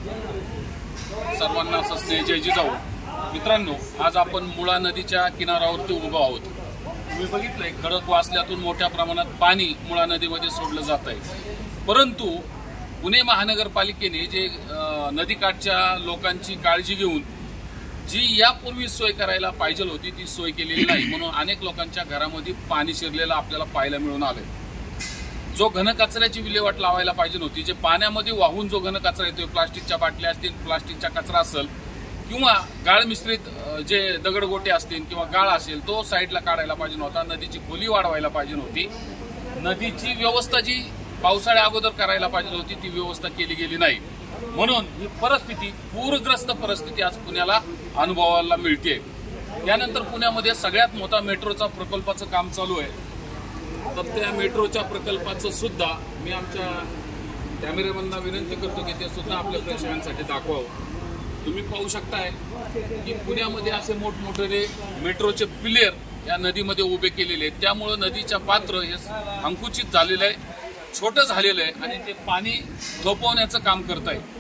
सर्वांना सस्ने जय जिजाऊ। मित्रांनो, आज आपण मुळा नदीच्या किनाऱ्यावरती उभो आहोत। तुम्ही बघितलंय खडकवासल्यातून मोठ्या प्रमाणात पाणी मुळा नदीमध्ये सोडलं जात आहे, परंतु पुणे महानगरपालिकेने जे नदीकाठच्या लोकांची काळजी घेऊन जी यापूर्वी सोय करायला पाहिजे होती ती सोय केलेली नाही, म्हणून अनेक लोकांच्या घरामध्ये पाणी शिरलेलं आपल्याला पाहायला मिळून आलंय। जो घनकचऱ्याची विल्हेवाट लावायला पाहिजे होती, जे पाण्यामध्ये वाहून जो घनकचरा येतो, प्लास्टिकच्या बाटल्या असतील, प्लास्टिकचा कचरा असेल किंवा गाळ मिश्रित जे दगडगोटे असतील किंवा गाळ असेल, तो साईडला काढायला पाहिजे नव्हता। नदीची खोली वाढवायला पाहिजे होती। नदीची व्यवस्था जी पावसाळ्या अगोदर करायला पाहिजे होती ती व्यवस्था केली गेली नाही, म्हणून ही परिस्थिती, पूरग्रस्त परिस्थिती आज पुण्याला अनुभवायला मिळते। त्यानंतर पुण्यामध्ये सगळ्यात मोठा मेट्रोचा प्रकल्पाचं काम चालू आहे। तर त्या मेट्रोच्या प्रकल्पाचं सुद्धा मी आमच्या कॅमेरामॅनना विनंती करतो की ते सुद्धा आपल्या प्रेक्षकांसाठी दाखवावं। तुम्ही पाहू शकताय की पुण्यामध्ये असे मोठमोठे मेट्रोचे पिलेर या नदीमध्ये उभे केलेले आहेत, त्यामुळे नदीच्या पात्र हे संकुचित झालेलं आहे, छोटं झालेलं आहे आणि ते पाणी थोपवण्याचं काम करत आहे।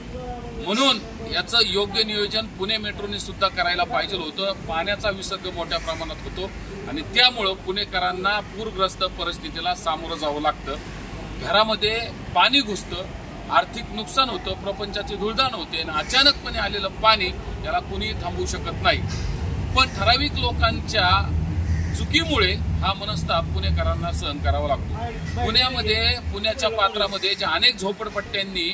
म्हणून याचं योग्य नियोजन पुणे मेट्रोने सुद्धा करायला पाहिजे होतं। पाण्याचा विसर्ग मोठ्या प्रमाणात होतो आणि त्यामुळं पुणेकरांना पूरग्रस्त परिस्थितीला सामोरं जावं लागतं। घरामध्ये पाणी घुसतं, आर्थिक नुकसान होतं, प्रपंचाची धुळधाण होते आणि अचानकपणे आलेलं पाणी याला कुणीही थांबवू शकत नाही। पण ठराविक लोकांच्या चुकीमुळे हा मनस्ताप पुणेकरांना सहन करावा लागतो। पुण्याच्या पात्रामध्ये ज्या अनेक झोपडपट्ट्यांनी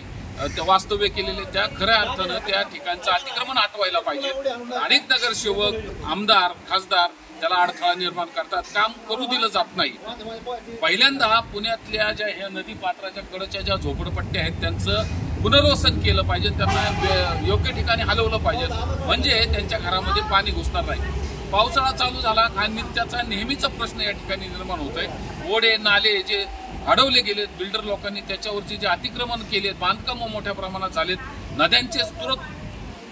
वास्तव्य केलेले, त्या खऱ्या अर्थानं त्या ठिकाणचं अतिक्रमण हटवायला पाहिजे। अनेक नगरसेवक, आमदार, खासदार त्याला अडथळा निर्माण करतात, काम करू दिलं जात नाही। पहिल्यांदा पुण्यातल्या ज्या ह्या नदी पात्राच्या कडच्या ज्या झोपडपट्ट्या आहेत त्यांचं पुनर्वसन केलं पाहिजे, त्यांना योग्य ठिकाणी हलवलं पाहिजे, म्हणजे त्यांच्या घरामध्ये पाणी घुसणार नाही। पावसाळा चालू झाला, हा नित्याचा नेहमीचा प्रश्न या ठिकाणी निर्माण होत आहे। ओढे नाले जे अडवले गेलेत, बिल्डर लोकांनी त्याच्यावरची जे अतिक्रमण केलेत, बांधकाम मोठ्या प्रमाणात झालेत, नद्यांचे स्रोत,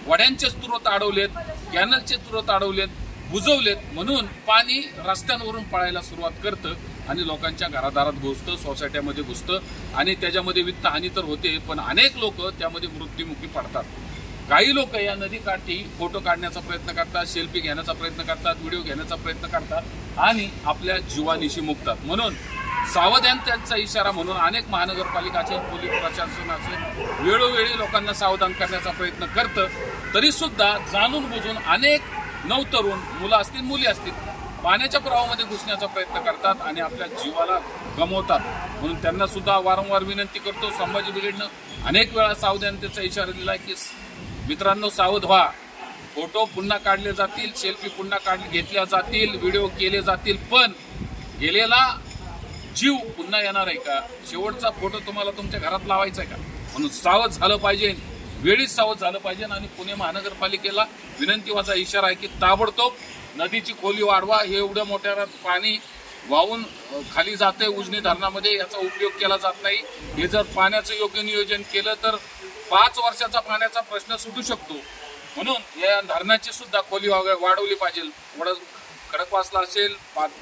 वड्यांचे स्रोत अडवलेत, कॅनलचे स्रोत अडवलेत, बुजवलेत, म्हणून पाणी रस्त्यांवरून पळायला सुरुवात करतं आणि लोकांच्या घरादारात घुसतं, सोसायट्यामध्ये घुसतं आणि त्याच्यामध्ये वित्तहानी तर होते, पण अनेक लोक त्यामध्ये मृत्युमुखी पडतात। काही लोक या नदीकाठी फोटो काढण्याचा प्रयत्न करतात, सेल्फी घेण्याचा प्रयत्न करतात, व्हिडिओ घेण्याचा प्रयत्न करतात आणि आपल्या जीवानिशी मुकतात। म्हणून सावधानतेचा इशारा म्हणून अनेक महानगरपालिकाचे, पोलीस प्रशासनाचे वेळोवेळी लोकांना सावधान करण्याचा प्रयत्न करतं, तरी सुद्धा जाणून बुजून अनेक नवतरुण, मुलं असतील, मुली असतील, पाण्याच्या प्रवाहामध्ये घुसण्याचा प्रयत्न करतात आणि आपल्या जीवाला गमावतात। म्हणून त्यांना सुद्धा वारंवार विनंती करतो। संभाजी ब्रिगेडनं अनेक वेळा सावधानतेचा इशारा दिला की मित्रांनो सावध व्हा, फोटो पुन्हा काढले जातील, सेल्फी पुन्हा घेतल्या जातील, व्हिडिओ केले जातील, पण गेलेला जीव पुन्हा येणार आहे का? शेवटचा फोटो तुम्हाला तुमच्या घरात लावायचा आहे का? म्हणून सावध झालं पाहिजे, वेळीच सावध झालं पाहिजे आणि पुणे महानगरपालिकेला विनंतीचा इशारा आहे की ताबडतोब नदीची खोली वाढवा। हे एवढ्या मोठ्या पाणी वाहून खाली जाते उजनी धरणामध्ये, याचा उपयोग केला जात नाही। हे जर पाण्याचं योग्य नियोजन केलं तर 5 वर्षाचा पाण्याचा प्रश्न सुटू शकतो। म्हणून या धरणाची सुद्धा खोली वाढवली पाहिजे। खडकवासला असेल,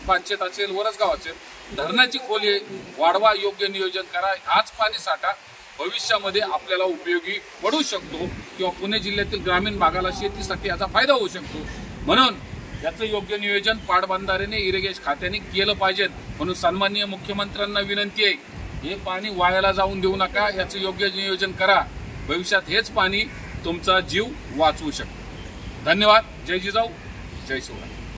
पानशेत असेल, वरसगाव असेल, धरणाची खोली वाढवा, योग्य नियोजन करा। हाच पाणी साठा भविष्यामध्ये आपल्याला उपयोगी पडू शकतो किंवा पुणे जिल्ह्यातील ग्रामीण भागाला शेतीसाठी याचा फायदा होऊ शकतो। म्हणून याचं योग्य नियोजन पाटबंधारेने, इरिगेशन खात्याने केलं पाहिजे। म्हणून सन्माननीय मुख्यमंत्र्यांना विनंती आहे, हे पाणी वायाला जाऊन देऊ नका, याचं योग्य नियोजन करा। भविष्यात हेच पाणी तुमचा जीव वाचवू शकतं। धन्यवाद। जय जिजाऊ, जय शिवराय।